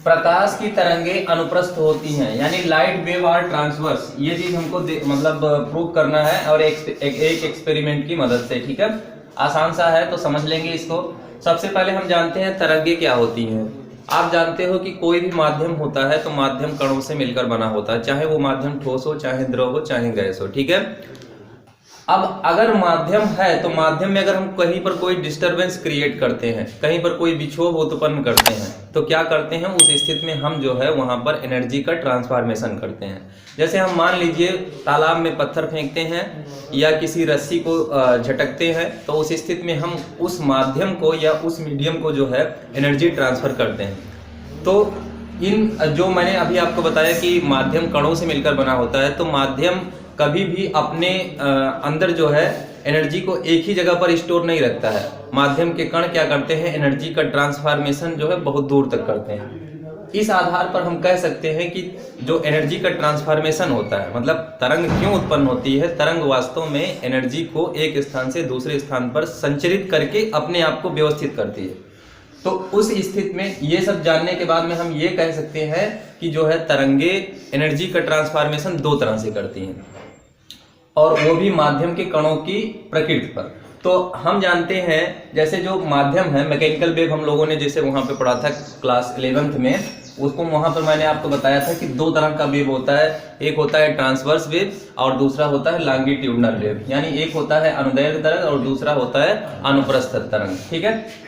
प्रकाश की तरंगे अनुप्रस्थ होती हैं, यानी लाइट वेव आर ट्रांसवर्स। ये चीज हमको मतलब प्रूव करना है और एक एक्सपेरिमेंट की मदद से। ठीक है, आसान सा है तो समझ लेंगे इसको। सबसे पहले हम जानते हैं तरंगे क्या होती हैं। आप जानते हो कि कोई भी माध्यम होता है तो माध्यम कणों से मिलकर बना होता है, चाहे वो माध्यम ठोस हो, चाहे द्रव हो, चाहे गैस हो। ठीक है, अब अगर माध्यम है तो माध्यम में अगर हम कहीं पर कोई डिस्टरबेंस क्रिएट करते हैं, कहीं पर कोई विक्षोभ उत्पन्न करते हैं, तो क्या करते हैं, उस स्थिति में हम जो है वहां पर एनर्जी का ट्रांसफॉर्मेशन करते हैं। जैसे हम मान लीजिए तालाब में पत्थर फेंकते हैं या किसी रस्सी को झटकते हैं, तो उस स्थिति में हम उस माध्यम को या उस मीडियम को जो है एनर्जी ट्रांसफर करते हैं। तो इन जो मैंने अभी आपको बताया कि माध्यम कणों से मिलकर बना होता है, तो माध्यम कभी भी अपने अंदर जो है एनर्जी को एक ही जगह पर स्टोर नहीं रखता है। माध्यम के कण क्या करते हैं, एनर्जी का ट्रांसफॉर्मेशन जो है बहुत दूर तक करते हैं। इस आधार पर हम कह सकते हैं कि जो एनर्जी का ट्रांसफॉर्मेशन होता है, मतलब तरंग क्यों उत्पन्न होती है, तरंग वास्तव में एनर्जी को एक स्थान से दूसरे स्थान पर संचरित करके अपने आप को व्यवस्थित करती है। तो उस स्थिति में ये सब जानने के बाद में हम ये कह सकते हैं कि जो है तरंगे एनर्जी का ट्रांसफॉर्मेशन दो तरह से करती हैं, और वो भी माध्यम के कणों की प्रकृति पर। तो हम जानते हैं जैसे जो माध्यम है, मैकेनिकल वेव हम लोगों ने जैसे वहां पे पढ़ा था क्लास 11th में, उसको वहां पर मैंने आपको बताया था कि दो तरह का वेव होता है। एक होता है ट्रांसवर्स वेव और दूसरा होता है लॉन्गिट्यूडनल वेव, यानी एक होता है अनुदैर्घ्य तरंग और दूसरा होता है अनुप्रस्थ तरंग। ठीक है,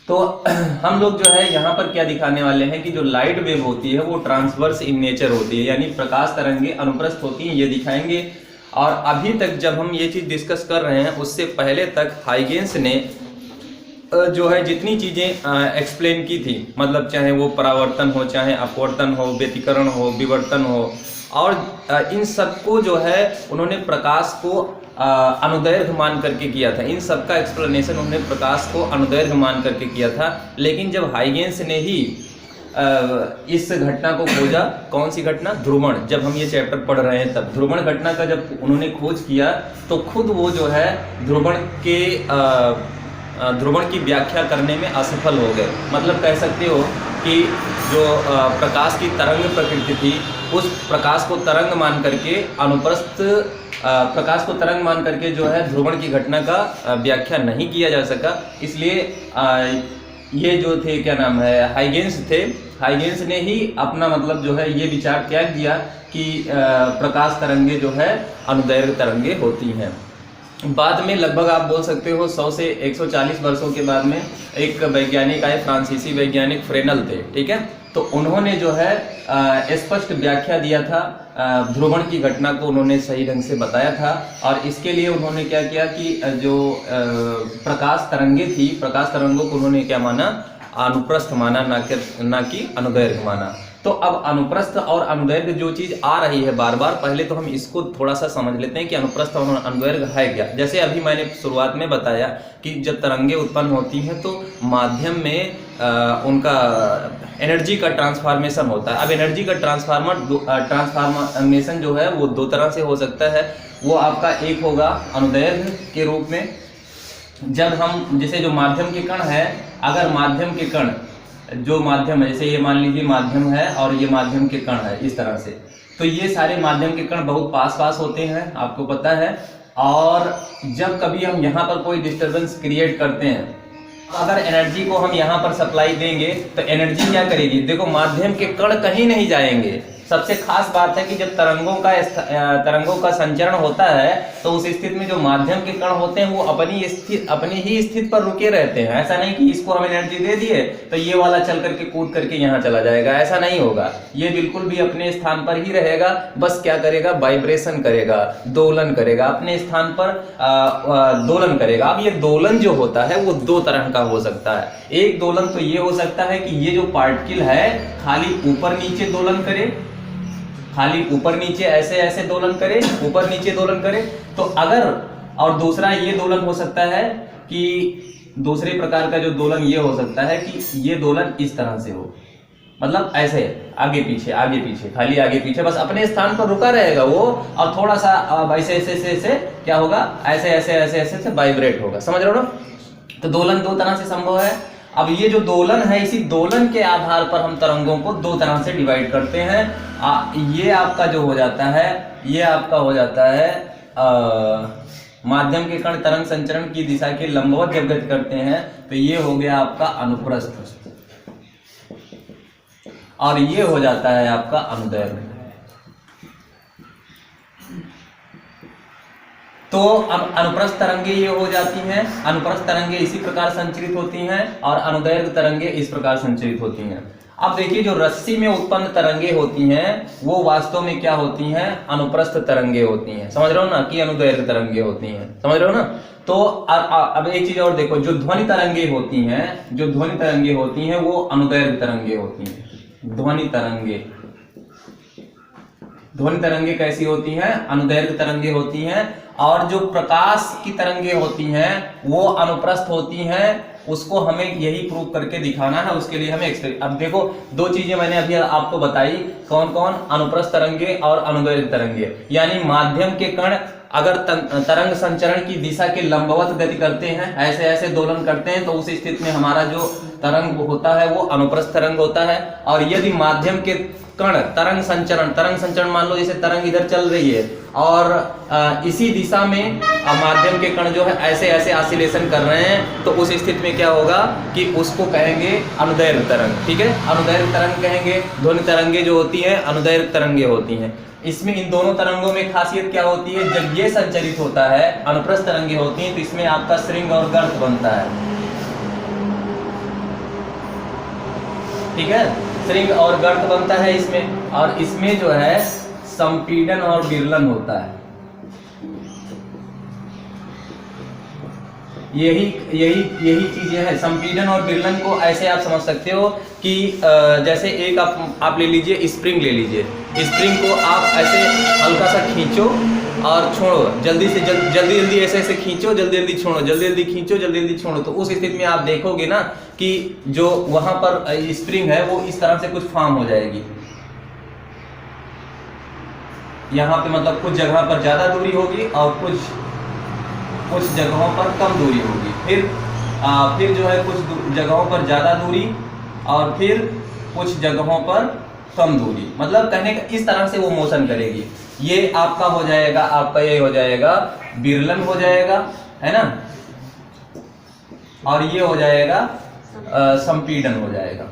तो हम लोग जो है यहाँ पर क्या दिखाने वाले हैं कि जो लाइट वेव होती है वो ट्रांसवर्स इन नेचर होती है, यानी प्रकाश तरंगे अनुप्रस्थ होती हैं, ये दिखाएंगे। और अभी तक जब हम ये चीज डिस्कस कर रहे हैं उससे पहले तक हाइगेंस ने जो है जितनी चीजें एक्सप्लेन की थी, मतलब चाहे वो परावर्तन हो, चाहे अपवर्तन हो, व्यतिकरण हो, विवर्तन हो, और इन सबको जो है उन्होंने प्रकाश को अनुदैर्घ्य मान करके किया था। इन सब का एक्सप्लेनेशन उन्होंने प्रकाश को अनुदैर्घ्य मान करके किया था। लेकिन जब हाइगेंस ने ही इस घटना को खोजा, कौन सी घटना, ध्रुवण, जब हम ये चैप्टर पढ़ रहे हैं तब ध्रुवण घटना का जब उन्होंने खोज किया तो खुद वो जो है ध्रुवण की व्याख्या करने में असफल हो गए। मतलब कह सकते हो कि जो प्रकाश की तरंग प्रकृति थी, उस प्रकाश को तरंग मान करके अनुप्रस्थ प्रकाश को तरंग मान करके जो है ध्रुवण की घटना का व्याख्या नहीं किया जा सका। इसलिए ये जो थे, क्या नाम है, हाइगेंस थे, हाइगेंस ने ही अपना मतलब जो है ये विचार त्याग दिया कि प्रकाश तरंगे जो है अनुदैर्घ्य तरंगे होती हैं। बाद में लगभग आप बोल सकते हो 100 से 140 वर्षों के बाद में एक वैज्ञानिक आए, फ्रांसीसी वैज्ञानिक फ्रेनल थे। ठीक है, तो उन्होंने जो है स्पष्ट व्याख्या दिया था, ध्रुवण की घटना को उन्होंने सही ढंग से बताया था। और इसके लिए उन्होंने क्या किया कि जो प्रकाश तरंगे थी, प्रकाश तरंगों को उन्होंने क्या माना, अनुप्रस्थ माना, ना कि अनुदैर्घ्य माना। तो अब अनुप्रस्थ और अनुदैर्घ्य जो चीज आ रही है बार बार, पहले तो हम इसको थोड़ा सा समझ लेते हैं कि अनुप्रस्थ और अनुदैर्घ्य है क्या। जैसे अभी मैंने शुरुआत में बताया कि जब तरंगे उत्पन्न होती हैं तो माध्यम में उनका एनर्जी का ट्रांसफॉर्मेशन होता है। अब एनर्जी का ट्रांसफॉर्मेशन जो है वो दो तरह से हो सकता है। वो आपका एक होगा अनुदैर्घ्य के रूप में, जब हम जैसे जो माध्यम के कण है, अगर माध्यम के कण जो माध्यम है, जैसे ये मान लीजिए माध्यम है और ये माध्यम के कण है इस तरह से, तो ये सारे माध्यम के कण बहुत पास पास होते हैं, आपको पता है। और जब कभी हम यहाँ पर कोई डिस्टरबेंस क्रिएट करते हैं, अगर एनर्जी को हम यहाँ पर सप्लाई देंगे तो एनर्जी क्या करेगी, देखो माध्यम के कण कहीं नहीं जाएंगे। सबसे खास बात है कि जब तरंगों का संचरण होता है तो उस स्थिति में जो माध्यम के कण होते हैं वो अपनी ही स्थिति पर रुके रहते हैं। ऐसा नहीं कि इसको हम एनर्जी दे दिए तो ये वाला चल करके कूद करके यहाँ चला जाएगा, ऐसा नहीं होगा। ये बिल्कुल भी अपने स्थान पर ही रहेगा, बस क्या करेगा, वाइब्रेशन करेगा, दोलन करेगा, अपने स्थान पर दोलन करेगा। अब ये दोलन जो होता है वो दो तरह का हो सकता है। एक दोलन तो ये हो सकता है कि ये जो पार्टिकल है खाली ऊपर नीचे दोलन करे, खाली ऊपर नीचे ऐसे ऐसे दोलन करे, ऊपर नीचे दोलन करे। तो अगर, और दूसरा ये दोलन हो सकता है कि दूसरे प्रकार का जो दोलन ये हो सकता है कि ये दोलन इस तरह से हो, मतलब ऐसे आगे पीछे, खाली आगे पीछे, बस अपने स्थान पर रुका रहेगा वो, और थोड़ा सा ऐसे ऐसे क्या होगा, ऐसे ऐसे वाइब्रेट होगा। समझ रहे हो ना? तो दोलन दो तरह से संभव है। अब ये जो दोलन है, इसी दोलन के आधार पर हम तरंगों को दो तरह से डिवाइड करते हैं। ये आपका जो हो जाता है, ये आपका हो जाता है माध्यम के कण तरंग संचरण की दिशा के लंबवत जब गति करते हैं तो ये हो गया आपका अनुप्रस्थ, और ये हो जाता है आपका अनुदैर्घ्य। तो अब अनुप्रस्थ तरंगे ये हो जाती हैं, अनुप्रस्थ तरंगे इसी प्रकार संचरित होती हैं और अनुदैर्घ्य तरंगे इस प्रकार संचरित होती हैं। अब देखिए जो रस्सी में उत्पन्न तरंगे होती हैं वो वास्तव में क्या होती हैं, अनुप्रस्थ तरंगे होती हैं। समझ रहे हो ना कि अनुदैर्घ्य तरंगे होती हैं, समझ रहे हो ना। तो अब एक चीज और देखो, जो ध्वनि तरंगे होती हैं, जो ध्वनि तरंगे होती हैं वो अनुदैर्घ्य तरंगे होती हैं। ध्वनि तरंगे, ध्वनि तरंगे कैसी होती हैं, अनुदैर्घ्य तरंगे होती हैं। और जो प्रकाश की तरंगे होती हैं वो अनुप्रस्थ होती हैं। उसको हमें यही प्रूव करके दिखाना है, उसके लिए हमें अब देखो दो चीजें मैंने अभी आपको बताई, कौन कौन, अनुप्रस्थ तरंगे और अनुदैर्घ्य तरंगे। यानी माध्यम के कण अगर तरंग संचरण की दिशा के लंबवत गति करते हैं, ऐसे ऐसे दोलन करते हैं, तो उस स्थिति में हमारा जो तरंग होता है वो अनुप्रस्थ तरंग होता है। और यदि माध्यम के कण तरंग संचरण मान लो जैसे तरंग इधर चल रही है और इसी दिशा में माध्यम के कण जो है ऐसे ऐसे ऑसिलेशन कर रहे हैं, तो उस स्थिति में क्या होगा कि उसको कहेंगे अनुदैर्घ्य तरंग। ठीक है, अनुदैर्घ्य तरंग कहेंगे। ध्वनि तरंगे जो होती हैं अनुदैर्घ्य तरंगे होती हैं। इसमें इन दोनों तरंगों में खासियत क्या होती है, जब ये संचरित होता है, अनुप्रस्थ तरंगे होती हैं, तो इसमें आपका श्रृंग और गर्त बनता है। ठीक है, श्रृंग और गर्त बनता है इसमें, और इसमें जो है संपीड़न और विरलन होता है। यही चीजें हैं। संपीड़न और विरलन को ऐसे आप समझ सकते हो कि जैसे एक आप ले लीजिए, स्प्रिंग ले लीजिए। स्प्रिंग को आप ऐसे हल्का सा खींचो और छोड़ो, जल्दी से जल्दी ऐसे ऐसे खींचो, जल्दी छोड़ो, जल्दी खींचो, जल्दी छोड़ो, तो उस स्थिति में आप देखोगे ना कि जो वहां पर स्प्रिंग है वो इस तरह से कुछ फॉर्म हो जाएगी। यहाँ पे मतलब कुछ जगह पर ज्यादा दूरी होगी और कुछ जगहों पर कम दूरी होगी। फिर जो है कुछ जगहों पर ज्यादा दूरी और फिर कुछ जगहों पर कम दूरी, मतलब कहने का इस तरह से वो मोशन करेगी। ये आपका हो जाएगा, आपका ये हो जाएगा विरलन हो जाएगा, है ना, और ये हो जाएगा संपीड़न हो जाएगा।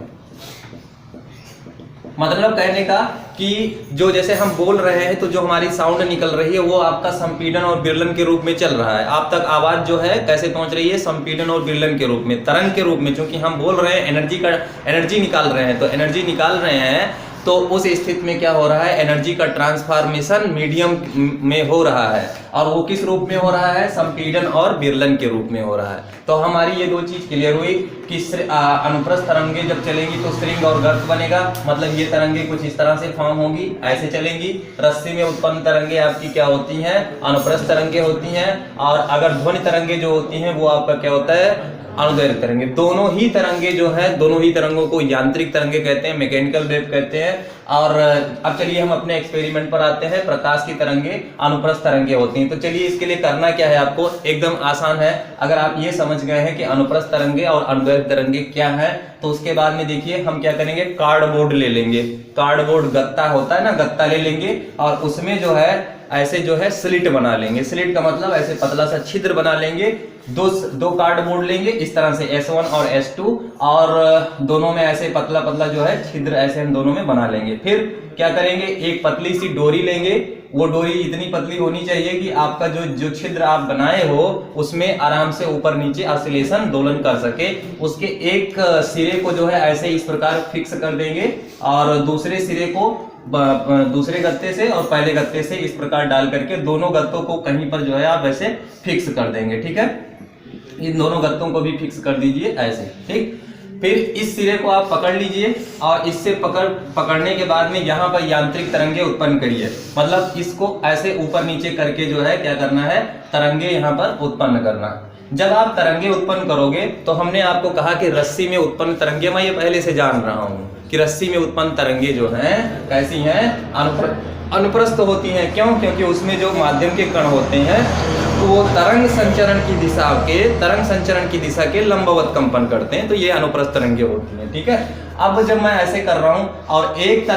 मतलब कहने का कि जो जैसे हम बोल रहे हैं तो जो हमारी साउंड निकल रही है वो आपका संपीड़न और विरलन के रूप में चल रहा है। आप तक आवाज जो है कैसे पहुंच रही है, संपीड़न और विरलन के रूप में, तरंग के रूप में। क्योंकि हम बोल रहे हैं, एनर्जी निकाल रहे हैं, तो एनर्जी निकाल रहे हैं, तो उस स्थिति में क्या हो रहा है, एनर्जी का ट्रांसफॉर्मेशन मीडियम में हो रहा है, और वो किस रूप में हो रहा है, संपीड़न और विरलन के रूप में हो रहा है। तो हमारी ये दो चीज क्लियर हुई कि अनुप्रस्थ तरंगे जब चलेंगी तो श्रृंग और गर्त बनेगा, मतलब ये तरंगे कुछ इस तरह से फॉर्म होगी, ऐसे चलेंगी। रस्सी में उत्पन्न तरंगे आपकी क्या होती हैं, अनुप्रस्थ तरंगे होती हैं, और अगर ध्वनि तरंगे जो होती हैं वो आपका क्या होता है, अनुदैर्घ्य तरंगे। दोनों ही तरंगे जो है, दोनों ही तरंगों को यांत्रिक तरंगे कहते हैं, मैकेनिकल वेव कहते हैं। और अब चलिए हम अपने एक्सपेरिमेंट पर आते हैं। प्रकाश की तरंगे अनुप्रस्थ तरंगे होती हैं, तो चलिए इसके लिए करना क्या है, आपको एकदम आसान है। अगर आप ये समझ गए हैं कि अनुप्रस्थ तरंगे और अनुदैर्घ्य तरंगे क्या है, तो उसके बाद में देखिए हम क्या करेंगे, कार्डबोर्ड ले लेंगे। कार्डबोर्ड गत्ता होता है ना, गत्ता ले लेंगे और उसमें जो है ऐसे जो है स्लिट बना लेंगे। स्लिट का मतलब ऐसे पतला सा छिद्र बना लेंगे। दो कार्डबोर्ड लेंगे इस तरह से, S1 और S2, और दोनों में ऐसे पतला पतला जो है छिद्र ऐसे हम दोनों में बना लेंगे। फिर क्या करेंगे, एक पतली सी डोरी लेंगे। वो डोरी इतनी पतली होनी चाहिए कि आपका जो छिद्र आप बनाए हो उसमें आराम से ऊपर नीचे ऑसिलेशन दोलन कर सके। उसके एक सिरे को जो है ऐसे इस प्रकार फिक्स कर देंगे, और दूसरे सिरे को दूसरे गत्ते से और पहले गत्ते से इस प्रकार डाल करके दोनों गत्तों को कहीं पर जो है आप ऐसे फिक्स कर देंगे। ठीक है, इन दोनों गत्तों को भी फिक्स कर दीजिए ऐसे। ठीक, फिर इस सिरे को आप पकड़ लीजिए और इससे पकड़ने के बाद में यहाँ पर यांत्रिक तरंगे उत्पन्न करिए। मतलब इसको ऐसे ऊपर नीचे करके जो है क्या करना है, तरंगे यहाँ पर उत्पन्न करना। जब आप तरंगे उत्पन्न करोगे तो हमने आपको कहा कि रस्सी में उत्पन्न तरंगे, मैं ये पहले से जान रहा हूँ कि रस्सी में उत्पन्न तरंगे जो हैं कैसी हैं, अनुप्रस्थ होती हैं। क्यों? क्योंकि उसमें जो माध्यम के कण होते हैं वो तरंग संचरण की दिशा के लंबवत कंपन करते हैं, तो ये अनुप्रस्थ तरंगे होती हैं। ठीक है, अब जब मैं ऐसे कर रहा हूं और एक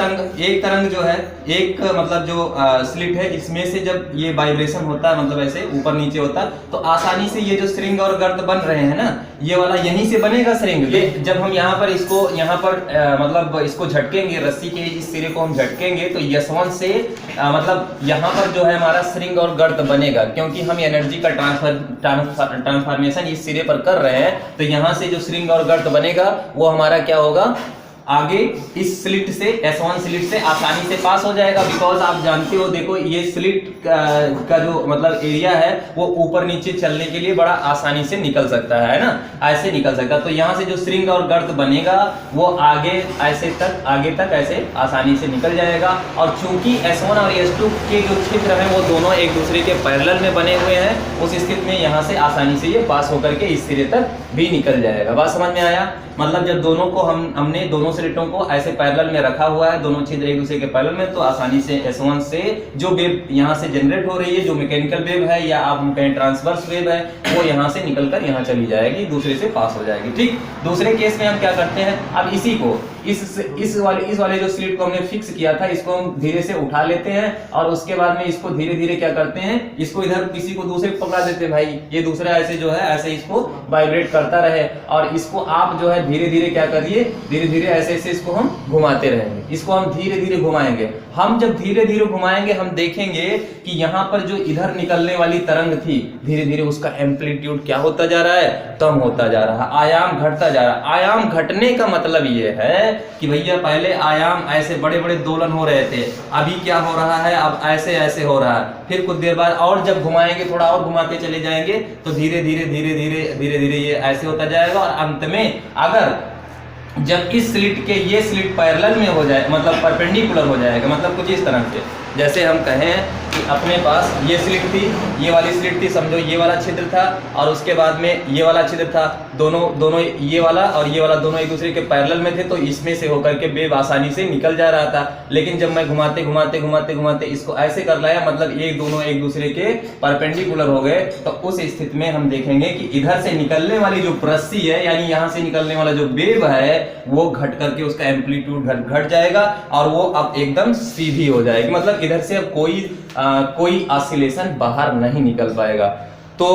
तरंग जो है, एक मतलब जो स्लिट है, इसमें से जब ये वाइब्रेशन होता है, मतलब ऐसे ऊपर नीचे होता है, तो आसानी से ये जो श्रृंग और गर्त बन रहे हैं ना, ये वाला यहीं से बनेगा श्रृंग। ये जब हम यहाँ पर मतलब इसको झटकेंगे, रस्सी के इस सिरे को हम झटकेंगे, तो यशवंत से मतलब यहाँ पर जो है हमारा श्रृंग और गर्त बनेगा, क्योंकि हम एनर्जी का ट्रांसफॉर्मेशन इस सिरे पर कर रहे हैं। तो यहाँ से जो श्रृंग और गर्त बनेगा वो हमारा क्या होगा, आगे इस स्लिट से, S1 स्लिट से आसानी से पास हो जाएगा। बिकॉज आप जानते हो, देखो ये स्लिट का जो मतलब एरिया है वो ऊपर नीचे चलने के लिए बड़ा आसानी से निकल सकता है ना, ऐसे निकल सकता है। तो यहाँ से जो श्रृंग और गर्त बनेगा वो आगे तक ऐसे आसानी से निकल जाएगा। और चूंकि S1 और S2 के जो छिद्र हैं वो दोनों एक दूसरे के पैरेलल में बने हुए हैं, उस स्थिति में यहाँ से आसानी से ये पास होकर के इस सिरे तक भी निकल जाएगा। बात समझ में आया? मतलब जब दोनों को हमने दोनों स्लिटों को ऐसे पैरेलल में रखा हुआ है, दोनों छिद्र एक दूसरे के पैरेलल में, तो आसानी से S1 से जो वेव यहाँ से जनरेट हो रही है, जो मैकेनिकल वेव है या आप कहें ट्रांसवर्स वेव है, वो यहाँ से निकलकर यहाँ चली जाएगी, दूसरे से पास हो जाएगी। ठीक, दूसरे केस में हम क्या करते हैं, अब इसी को इस वाले जो स्लिट को हमने फिक्स किया था, इसको हम धीरे से उठा लेते हैं और उसके बाद में इसको धीरे धीरे क्या करते हैं, इसको इधर किसी को दूसरे को पकड़ा देते हैं। भाई ये दूसरा ऐसे जो है ऐसे इसको वाइब्रेट करता रहे, और इसको आप जो है धीरे धीरे क्या करिए, धीरे धीरे ऐसे ऐसे इसको हम घुमाते रहेंगे। इसको हम धीरे धीरे घुमाएंगे। हम जब धीरे धीरे घुमाएंगे हम देखेंगे कि यहाँ पर जो इधर निकलने वाली तरंग थी, धीरे धीरे उसका एम्पलीट्यूड क्या होता जा रहा है, कम होता जा रहा है, आयाम घटता जा रहा है। आयाम घटने का मतलब ये है कि भैया पहले आयाम ऐसे बड़े बड़े दोलन हो रहे थे, अभी क्या हो रहा है, अब ऐसे ऐसे हो रहा है। फिर कुछ देर बाद और जब घुमाएंगे, थोड़ा और घुमाते चले जाएंगे, तो धीरे धीरे ये ऐसे होता जाएगा। और अंत में अगर जब इस स्लिट के ये स्लिट पैरेलल में हो जाए, मतलब परपेंडिकुलर हो जाएगा, मतलब कुछ इस तरह से, जैसे हम कहें कि अपने पास ये स्लिट थी, ये वाली स्लिट थी, समझो ये वाला छिद्र था और उसके बाद में ये वाला छिद्र था, दोनों ये वाला और ये वाला दोनों एक दूसरे के पैरेलल में थे, तो इसमें से होकर के वेव आसानी से निकल जा रहा था। लेकिन जब मैं घुमाते इसको ऐसे कर लाया, मतलब दोनों एक दूसरे के परपेंडिकुलर हो गए, तो उस स्थिति में हम देखेंगे कि इधर से निकलने वाली जो रस्सी है, यानी यहाँ से निकलने वाला जो वेव है, वो घट करके उसका एम्पलीट्यूड घट जाएगा और वो अब एकदम सीधी हो जाएगी। मतलब इधर से अब कोई ऑसिलेशन बाहर नहीं निकल पाएगा। तो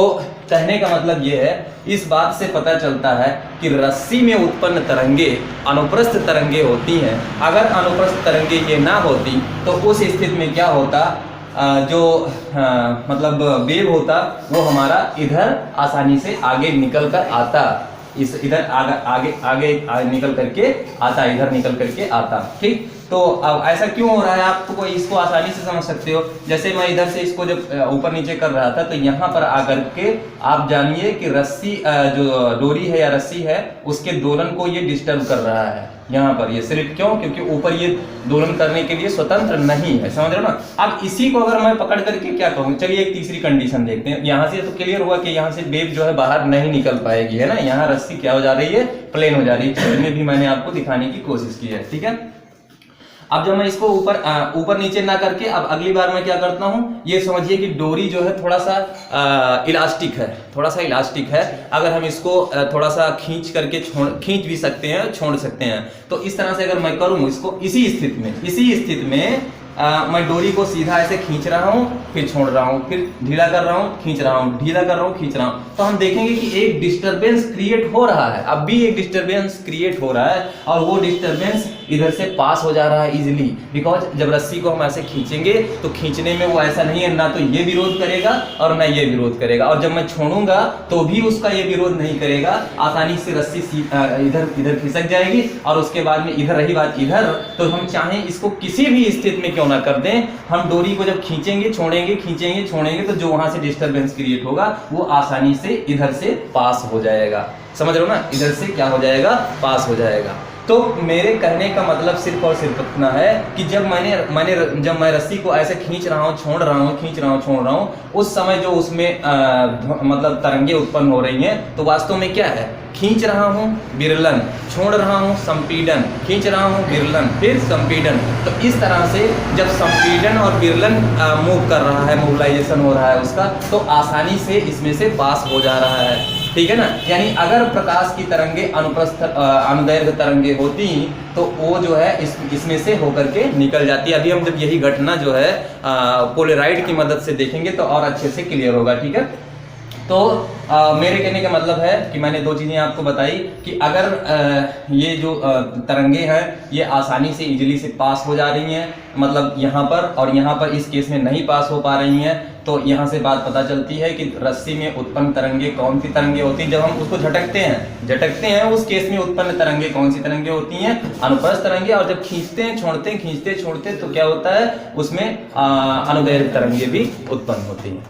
कहने का मतलब ये है, इस बात से पता चलता है कि रस्सी में उत्पन्न तरंगे अनुप्रस्थ तरंगे होती हैं। अगर अनुप्रस्थ तरंगे ये ना होती तो उस स्थिति में क्या होता, जो मतलब वेव होता वो हमारा इधर आसानी से आगे निकल कर आता, इधर आगे निकल करके आता, इधर निकल करके आता। ठीक, तो अब ऐसा क्यों हो रहा है, आपको इसको आसानी से समझ सकते हो। जैसे मैं इधर से इसको जब ऊपर नीचे कर रहा था, तो यहाँ पर आकर के आप जानिए कि रस्सी जो डोरी है या रस्सी है, उसके दोलन को ये डिस्टर्ब कर रहा है। यहाँ पर ये स्लिट क्यों, क्योंकि ऊपर ये दोलन करने के लिए स्वतंत्र नहीं है, समझ रहे हो ना। अब इसी को अगर मैं पकड़ करके क्या कहूँ, चलिए एक तीसरी कंडीशन देखते हैं। यहाँ से तो क्लियर हुआ कि यहाँ से वेव जो है बाहर नहीं निकल पाएगी, है ना। यहाँ रस्सी क्या हो जा रही है, प्लेन हो जा रही है। चित्र में भी मैंने आपको दिखाने की कोशिश की है, ठीक है। अब जब मैं इसको ऊपर नीचे ना करके अब अगली बार मैं क्या करता हूँ, ये समझिए कि डोरी जो है थोड़ा सा इलास्टिक है, अगर हम इसको थोड़ा सा खींच भी सकते हैं, छोड़ सकते हैं। तो इस तरह से अगर मैं करूँ इसको, इसी स्थिति में मैं डोरी को सीधा ऐसे खींच रहा हूँ, फिर छोड़ रहा हूँ, फिर ढीला कर रहा हूँ, खींच रहा हूँ, ढीला कर रहा हूँ, खींच रहा हूँ, तो हम देखेंगे कि एक डिस्टरबेंस क्रिएट हो रहा है। अब भी एक डिस्टरबेंस क्रिएट हो रहा है और वो डिस्टरबेंस इधर से पास हो जा रहा है इजीली, बिकॉज जब रस्सी को हम ऐसे खींचेंगे तो खींचने में वो ऐसा नहीं है, ना तो ये विरोध करेगा और ना ये विरोध करेगा, और जब मैं छोड़ूंगा तो भी उसका ये विरोध नहीं करेगा। आसानी से रस्सी इधर खिसक जाएगी और उसके बाद में इधर रही बात इधर, तो हम चाहें इसको किसी भी स्थिति में क्यों ना कर दें, हम डोरी को जब खींचेंगे छोड़ेंगे तो जो वहां से डिस्टरबेंस क्रिएट होगा वो आसानी से इधर से पास हो जाएगा। समझ रहे हो ना, इधर से क्या हो जाएगा, पास हो जाएगा। तो मेरे कहने का मतलब सिर्फ और सिर्फ इतना है कि जब जब मैं रस्सी को ऐसे खींच रहा हूँ, छोड़ रहा हूँ, खींच रहा हूँ, छोड़ रहा हूँ, उस समय जो उसमें मतलब तरंगे उत्पन्न हो रही हैं, तो वास्तव में क्या है, खींच रहा हूँ विरलन, छोड़ रहा हूँ संपीडन, खींच रहा हूँ विरलन, फिर संपीडन। तो इस तरह से जब संपीडन और विरलन मूव कर रहा है, मोबिलाइजेशन हो रहा है उसका, तो आसानी से इसमें से पास हो जा रहा है, ठीक है ना। यानी अगर प्रकाश की तरंगे अनुप्रस्थ अनुदैर्घ्य तरंगे होती तो वो जो है इसमें से होकर के निकल जाती है। अभी हम जब यही घटना जो है पोलराइड की मदद से देखेंगे तो और अच्छे से क्लियर होगा, ठीक है। तो मेरे कहने का मतलब है कि मैंने दो चीज़ें आपको बताई कि अगर ये जो तरंगे हैं ये आसानी से इजीली से पास हो जा रही हैं, मतलब यहाँ पर और यहाँ पर इस केस में नहीं पास हो पा रही हैं, तो यहाँ से बात पता चलती है कि रस्सी में उत्पन्न तरंगे कौन सी तरंगे होती हैं। जब हम उसको झटकते हैं उस केस में उत्पन्न तरंगे कौन सी तरंगे होती हैं, अनुप्रस्थ तरंगे। और जब खींचते हैं, छोड़ते हैं, खींचते छोड़ते, तो क्या होता है उसमें अनुदैर्घ्य तरंगे भी उत्पन्न होती हैं।